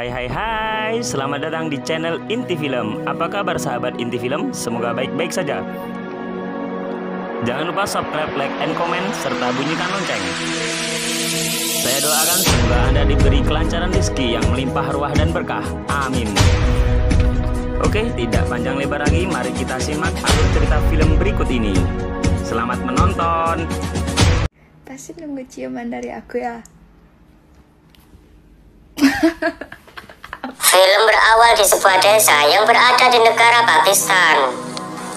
Hai, selamat datang di channel Inti Film. Apa kabar sahabat Inti Film? Semoga baik-baik saja. Jangan lupa subscribe, like, and comment, serta bunyikan lonceng. Saya doakan semoga Anda diberi kelancaran rezeki yang melimpah ruah dan berkah. Amin. Oke, tidak panjang lebar lagi, mari kita simak alur cerita film berikut ini. Selamat menonton. Pasti nunggu ciuman dari aku ya. Film berawal di sebuah desa yang berada di negara Pakistan.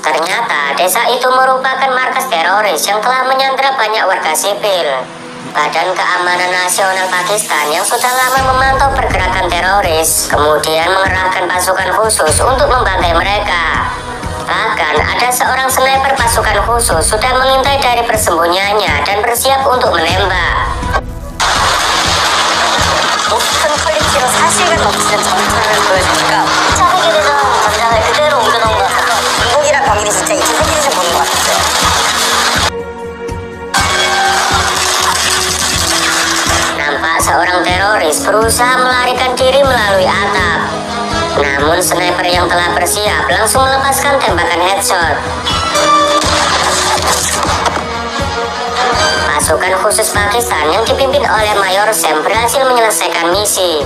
Ternyata desa itu merupakan markas teroris yang telah menyandra banyak warga sipil. Badan Keamanan Nasional Pakistan yang sudah lama memantau pergerakan teroris kemudian mengerahkan pasukan khusus untuk membantai mereka. Bahkan ada seorang sniper pasukan khusus sudah mengintai dari persembunyiannya dan bersiap untuk menembak. 목탄 퀄리티로 사실감 넘치는 전투를 보여주니까 2차 세계대전 전장을 그대로 옮겨놓은 것 같아서 미국이랑 경기는 진짜 2차 세계대전 보는 것 같았어요. Nampak seorang teroris berusaha melarikan diri melalui atap. Namun sniper yang telah bersiap langsung melepaskan tembakan headshot. Pasukan khusus Pakistan yang dipimpin oleh Mayor Sam berhasil menyelesaikan misi.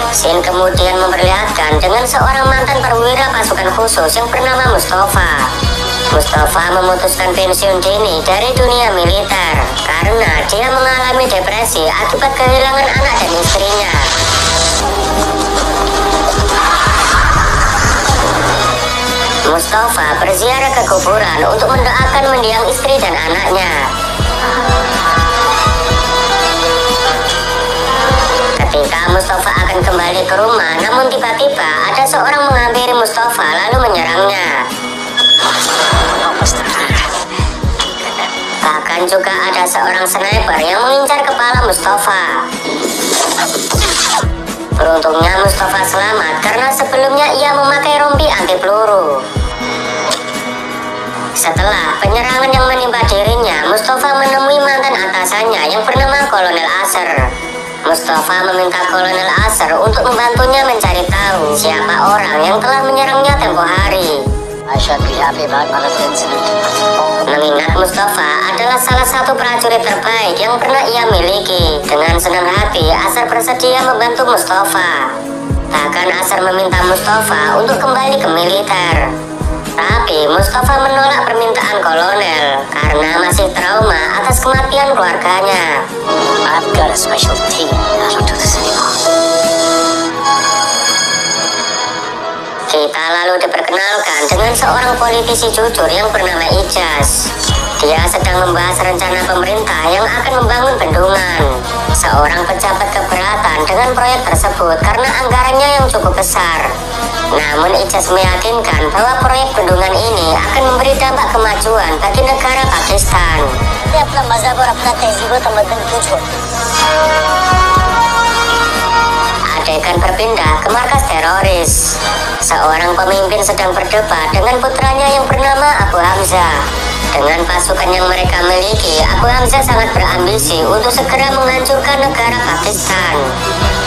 Scene kemudian memperlihatkan dengan seorang mantan perwira pasukan khusus yang bernama Mustafa. Mustafa memutuskan pensiun dini dari dunia militer karena dia mengalami depresi akibat kehilangan anak dan istrinya. Mustafa berziarah ke kuburan untuk mendoakan mendiang istri dan anaknya. Ketika Mustafa akan kembali ke rumah, namun tiba-tiba ada seorang menghampiri Mustafa lalu menyerangnya. Bahkan juga ada seorang sniper yang mengincar kepala Mustafa. Beruntungnya Mustafa selamat karena sebelumnya ia memakai rompi anti peluru. Setelah penyerangan yang menimpa dirinya, Mustafa menemui mantan atasannya yang bernama Kolonel Asher. Mustafa meminta Kolonel Asher untuk membantunya mencari tahu siapa orang yang telah menyerangnya tempo hari. Mengingat Mustafa adalah salah satu prajurit terbaik yang pernah ia miliki, dengan senang hati Asher bersedia membantu Mustafa. Bahkan Asher meminta Mustafa untuk kembali ke militer. Tapi Mustafa menolak permintaan kolonel karena masih trauma atas kematian keluarganya. I've got a special team. I don't do this anymore. Kita lalu diperkenalkan dengan seorang politisi jujur yang bernama Ijaz. Dia sedang membahas rencana pemerintah yang akan membangun bendungan. Seorang pejabat keberatan dengan proyek tersebut karena anggarannya yang cukup besar. Namun Ijaz meyakinkan bahwa proyek bendungan ini akan memberi dampak kemajuan bagi negara Pakistan. Adegan berpindah ke markas teroris. Seorang pemimpin sedang berdebat dengan putranya yang bernama Abu Hamzah. Dengan pasukan yang mereka miliki, Abu Hamzah sangat berambisi untuk segera menghancurkan negara Pakistan.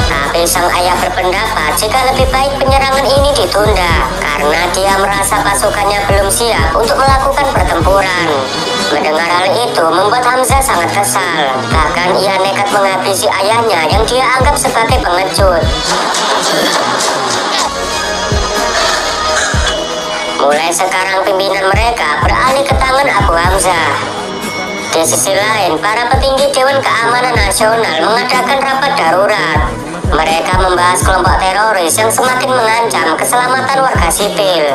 Tapi sang ayah berpendapat jika lebih baik penyerangan ini ditunda karena dia merasa pasukannya belum siap untuk melakukan pertempuran. Mendengar hal itu membuat Hamzah sangat kesal. Bahkan ia nekat menghabisi ayahnya yang dia anggap sebagai pengecut. Mulai sekarang pimpinan mereka beralih ke tangan Abu Hamzah. Di sisi lain, para petinggi Dewan Keamanan Nasional mengadakan rapat darurat. Mereka membahas kelompok teroris yang semakin mengancam keselamatan warga sipil.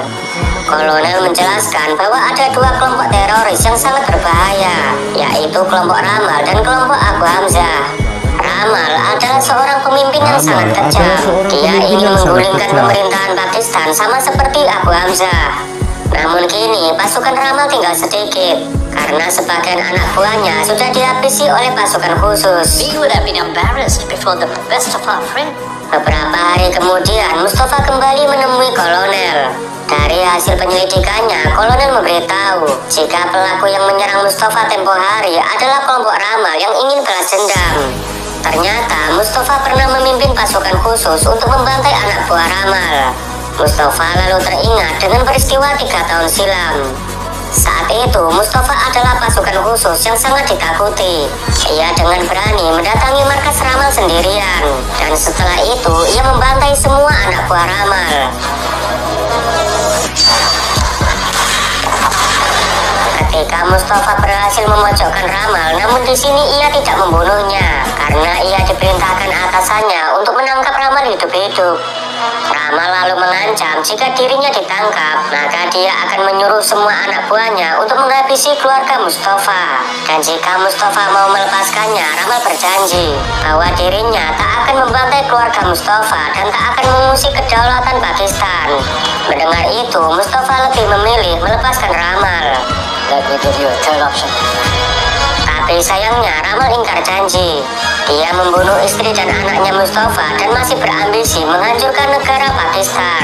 Kolonel menjelaskan bahwa ada dua kelompok teroris yang sangat berbahaya, yaitu kelompok Ramal dan kelompok Abu Hamzah. Ramal adalah seorang pemimpin yang sangat kejam. Dia ingin menggulingkan pemerintahan Pakistan sama seperti Abu Hamzah. Namun kini pasukan Ramal tinggal sedikit karena sebagian anak buahnya sudah dihabisi oleh pasukan khusus. Beberapa hari kemudian Mustafa kembali menemui kolonel. Dari hasil penyelidikannya, kolonel memberitahu jika pelaku yang menyerang Mustafa tempo hari adalah kelompok Ramal yang ingin balas dendam. Ternyata Mustafa pernah memimpin pasukan khusus untuk membantai anak buah Ramal. Mustafa lalu teringat dengan peristiwa 3 tahun silam. Saat itu Mustafa adalah pasukan khusus yang sangat ditakuti. Ia dengan berani mendatangi markas Ramal sendirian, dan setelah itu ia membantai semua anak buah Ramal. Ketika Mustafa berhasil memojokkan Ramal, namun di sini ia tidak membunuhnya karena ia diperintahkan atasannya untuk menangkap Ramal hidup-hidup. Ramal lalu mengancam jika dirinya ditangkap, maka dia akan menyuruh semua anak buahnya untuk menghabisi keluarga Mustafa. Dan jika Mustafa mau melepaskannya, Ramal berjanji bahwa dirinya tak akan membantai keluarga Mustafa dan tak akan mengusik kedaulatan Pakistan. Mendengar itu, Mustafa lebih memilih melepaskan Ramal. Let me give you a third option. Tapi sayangnya Ramal ingkar janji. Dia membunuh istri dan anaknya Mustafa dan masih berambisi menghancurkan negara Pakistan.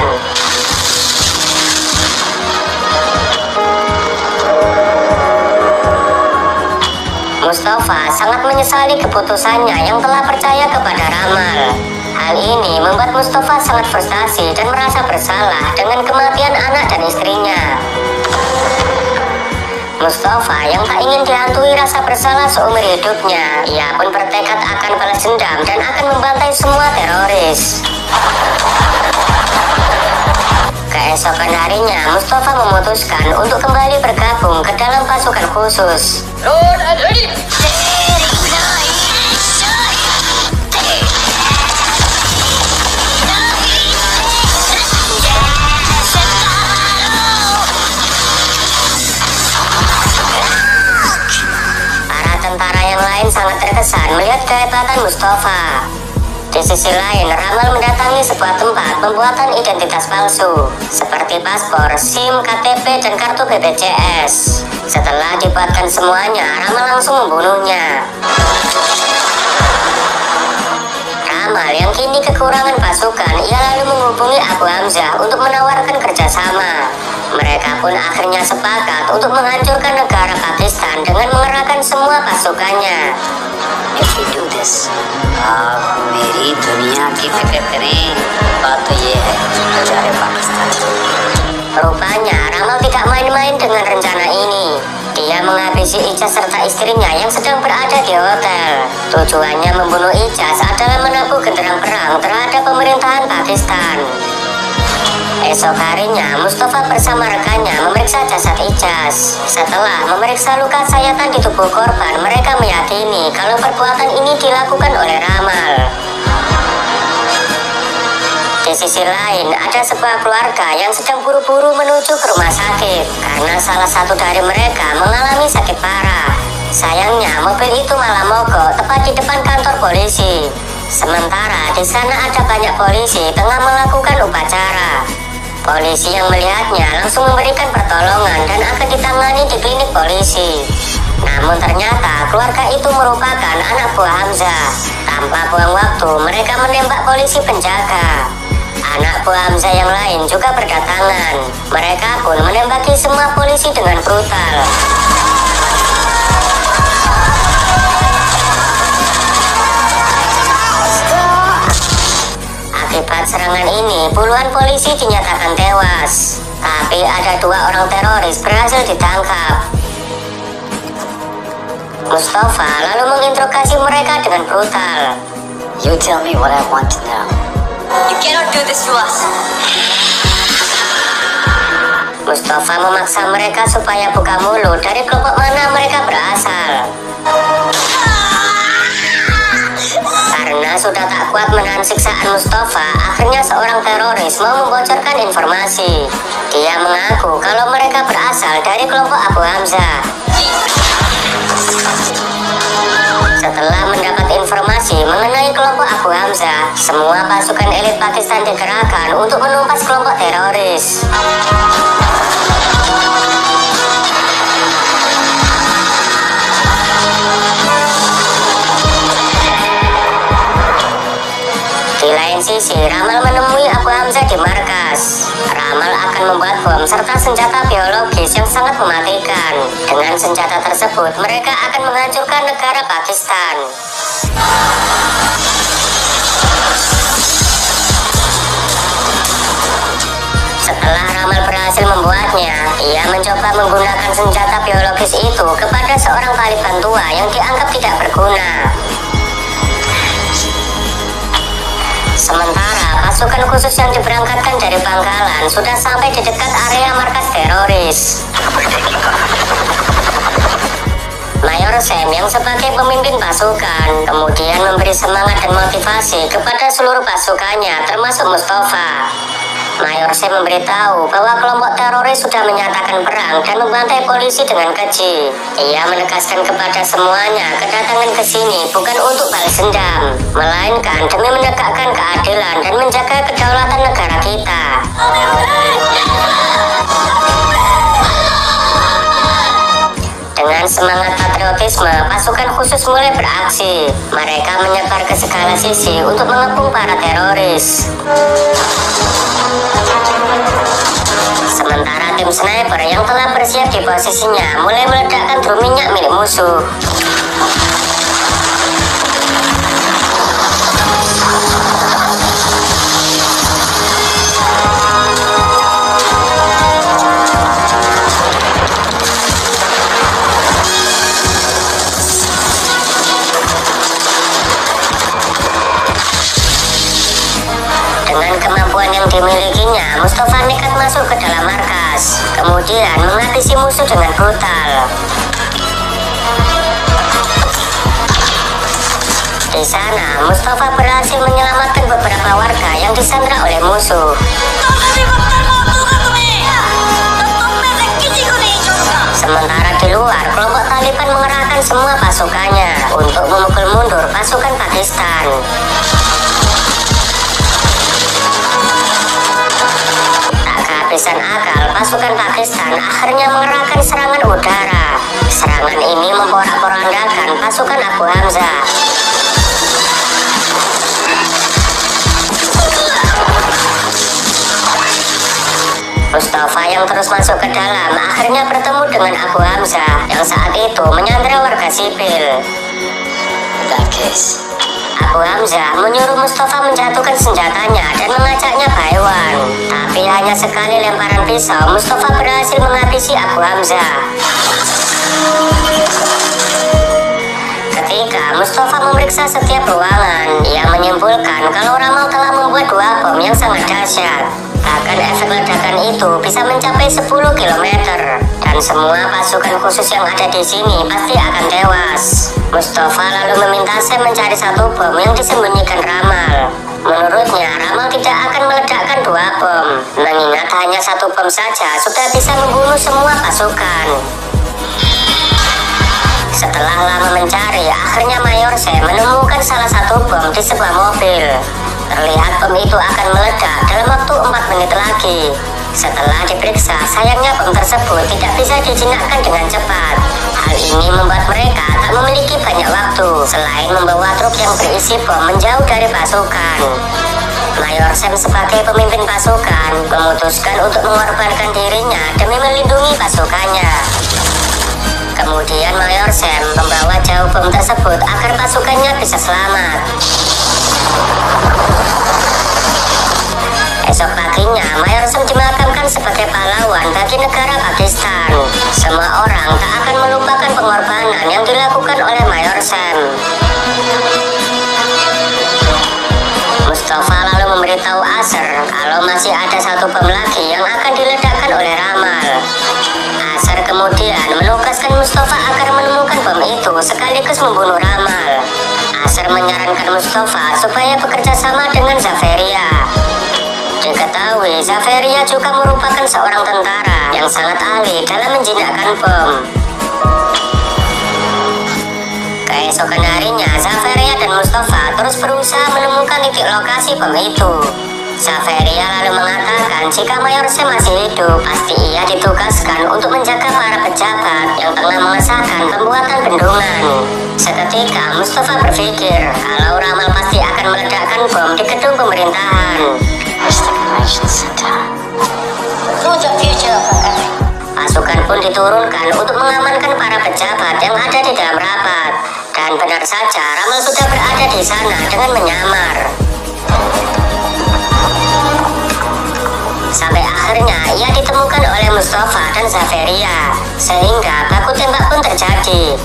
Mustafa sangat menyesali keputusannya yang telah percaya kepada Ramal. Hal ini membuat Mustafa sangat frustasi dan merasa bersalah dengan kematian anak dan istrinya. Mustafa yang tak ingin dihantui rasa bersalah seumur hidupnya, ia pun bertekad akan balas dendam dan akan membantai semua teroris. Keesokan harinya, Mustafa memutuskan untuk kembali bergabung ke dalam pasukan khusus. Load and ready. Tentara yang lain sangat terkesan melihat kehebatan Mustafa. Di sisi lain, Ramal mendatangi sebuah tempat pembuatan identitas palsu seperti paspor, SIM, KTP, dan kartu BPJS. Setelah dibuatkan semuanya, Ramal langsung membunuhnya. Ramal yang kini kekurangan pasukan, ia lalu menghubungi Abu Hamzah untuk menawarkan kerjasama. Mereka pun akhirnya sepakat untuk menghancurkan negara Pakistan dengan mengerahkan semua pasukannya. If we do this, मेरी दुनिया की फिक्र करें. बात तो ये है, बेचारे Pakistan. Rupanya Ramal tidak main-main dengan rencana ini. Dia menghabisi Ijaz serta istrinya yang sedang berada di hotel. Tujuannya membunuh Ijaz adalah menabuh genderang perang terhadap pemerintahan Pakistan. Esok harinya, Mustafa bersama rekannya memeriksa jasad Ijaz. Setelah memeriksa luka sayatan di tubuh korban, mereka meyakini kalau perbuatan ini dilakukan oleh Ramal. Di sisi lain, ada sebuah keluarga yang sedang buru-buru menuju ke rumah sakit karena salah satu dari mereka mengalami sakit parah. Sayangnya, mobil itu malah mogok tepat di depan kantor polisi. Sementara di sana ada banyak polisi tengah melakukan upacara. Polisi yang melihatnya langsung memberikan pertolongan dan akan ditangani di klinik polisi. Namun ternyata keluarga itu merupakan anak buah Hamzah. Tanpa buang waktu, mereka menembak polisi penjaga. Anak buah Hamzah yang lain juga berdatangan. Mereka pun menembaki semua polisi dengan brutal. Akibat serangan ini, puluhan polisi dinyatakan tewas. Tapi ada 2 orang teroris berhasil ditangkap. Mustafa lalu menginterogasi mereka dengan brutal. You tell me what I want to know. You cannot do this to us. Mustafa memaksa mereka supaya buka mulut dari kelompok mana mereka berasal. Karena sudah tak kuat menahan siksaan Mustafa, akhirnya seorang teroris mau membocorkan informasi. Dia mengaku kalau mereka berasal dari kelompok Abu Hamzah. Setelah mendapat informasi mengenai kelompok Abu Hamzah, semua pasukan elit Pakistan dikerahkan untuk menumpas kelompok teroris. Di lain sisi, Ramal menemui Abu Hamzah di markas. Ramal akan akan membuat bom serta senjata biologis yang sangat mematikan. Dengan senjata tersebut, mereka akan menghancurkan negara Pakistan. Setelah Ramal berhasil membuatnya, ia mencoba menggunakan senjata biologis itu kepada seorang Taliban tua yang dianggap tidak berguna. Sementara pasukan khusus yang diberangkatkan dari Bangkalan sudah sampai di dekat area markas teroris. Mayor Sam yang sebagai pemimpin pasukan kemudian memberi semangat dan motivasi kepada seluruh pasukannya termasuk Mustafa. Mayor Sam memberitahu bahwa kelompok teroris sudah menyatakan perang dan membantai polisi dengan keji. Ia menegaskan kepada semuanya kedatangan ke sini bukan untuk balas dendam, melainkan demi menegakkan keadilan dan menjaga kedaulatan negara kita. Dengan semangat patriotisme, pasukan khusus mulai beraksi. Mereka menyebar ke segala sisi untuk mengepung para teroris. Sementara tim sniper yang telah bersiap di posisinya mulai meledakkan drum minyak milik musuh. Dengan kemampuan yang dimilikinya, Mustafa nekat masuk ke dalam markas, kemudian menghabisi musuh dengan brutal. Di sana, Mustafa berhasil menyelamatkan beberapa warga yang disandra oleh musuh. Sementara di luar, kelompok Taliban mengerahkan semua pasukannya untuk memukul mundur pasukan Pakistan. Kehabisan akal, pasukan Pakistan akhirnya mengerahkan serangan udara. Serangan ini memporak-porandakan pasukan Abu Hamzah. Mustafa yang terus masuk ke dalam akhirnya bertemu dengan Abu Hamzah yang saat itu menyandera warga sipil. Abu Hamzah menyuruh Mustafa menjatuhkan senjatanya dan mengajaknya baiwan. Tapi hanya sekali lemparan pisau, Mustafa berhasil menghabisi Abu Hamzah. Ketika Mustafa memeriksa setiap ruangan, ia menyimpulkan kalau Ramal telah membuat 2 bom yang sangat dahsyat. Bahkan efek ledakan itu bisa mencapai 10 km. Dan semua pasukan khusus yang ada di sini pasti akan tewas. Mustafa lalu meminta Sam mencari 1 bom yang disembunyikan Ramal. Menurutnya, Ramal tidak akan meledakkan 2 bom, mengingat hanya 1 bom saja sudah bisa membunuh semua pasukan. Setelah lama mencari, akhirnya Mayor Sam menemukan salah 1 bom di sebuah mobil. Terlihat bom itu akan meledak dalam waktu 4 menit lagi. Setelah diperiksa, sayangnya bom tersebut tidak bisa dijinakkan dengan cepat. Hal ini membuat mereka tak memiliki banyak waktu selain membawa truk yang berisi bom menjauh dari pasukan. Mayor Sam sebagai pemimpin pasukan memutuskan untuk mengorbankan dirinya demi melindungi pasukannya. Kemudian Mayor Sam membawa jauh bom tersebut agar pasukannya bisa selamat. Esok paginya, Mayor Sam dimakamkan sebagai pahlawan bagi negara Pakistan. Semua orang tak akan melupakan pengorbanan yang dilakukan oleh Mayor Sam. Mustafa lalu memberitahu Asher kalau masih ada 1 bom lagi yang akan diledakkan oleh Ramal. Asher kemudian menugaskan Mustafa agar menemukan bom itu sekaligus membunuh Ramal. Asher menyarankan Mustafa supaya bekerja sama dengan Zaferia. Diketahui Zaferia juga merupakan seorang tentara yang sangat ahli dalam menjinakkan bom. Keesokan harinya, Zaferia dan Mustafa terus berusaha menemukan titik lokasi bom itu. Zaferia lalu mengatakan jika Mayor Sam masih hidup, pasti ia ditugaskan untuk menjaga para pejabat yang tengah mengesahkan pembuatan bendungan. Seketika Mustafa berpikir kalau Ramal pasti akan meledakkan bom di gedung pemerintahan. to the future. Pasukan pun diturunkan untuk mengamankan para pejabat yang ada di dalam rapat. Dan benar saja, Ramal sudah berada di sana dengan menyamar. Sampai akhirnya ia ditemukan oleh Mustafa dan Zaferia, sehingga baku tembak pun terjadi.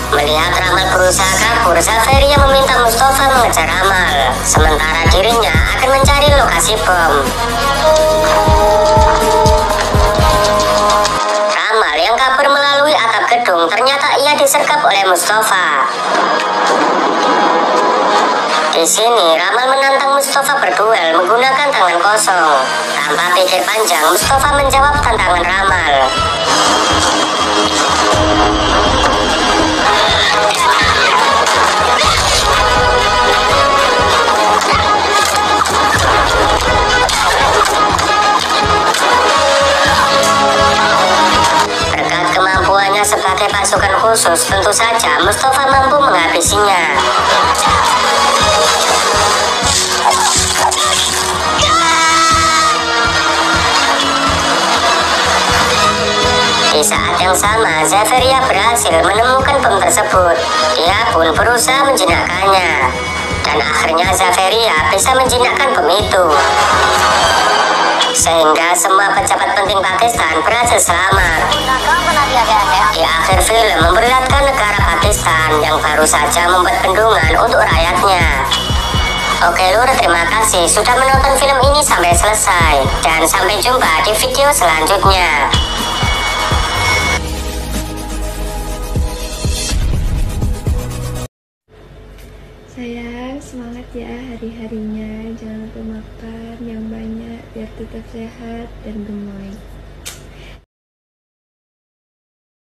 Melihat Ramal berusaha kabur, Zaferia meminta Mustafa mengejar Ramal, sementara dirinya akan mencari lokasi bom. Ramal yang kabur melalui atap gedung, ternyata ia disergap oleh Mustafa. Di sini, Ramal menantang Mustafa berduel menggunakan tangan kosong. Tanpa pikir panjang, Mustafa menjawab tantangan Ramal. Berkat kemampuannya sebagai pasukan khusus, tentu saja Mustafa mampu menghabisinya. Di saat yang sama, Zaferia berhasil menemukan bom tersebut. Dia pun berusaha menjinakkannya. Dan akhirnya Zaferia bisa menjinakkan bom itu. Sehingga semua pejabat penting Pakistan berhasil selamat. Di akhir film memperlihatkan negara Pakistan yang baru saja membuat bendungan untuk rakyatnya. Oke lur, terima kasih sudah menonton film ini sampai selesai. Dan sampai jumpa di video selanjutnya. Sayang, semangat ya hari-harinya. Jangan lupa makan yang banyak biar tetap sehat dan gemoy.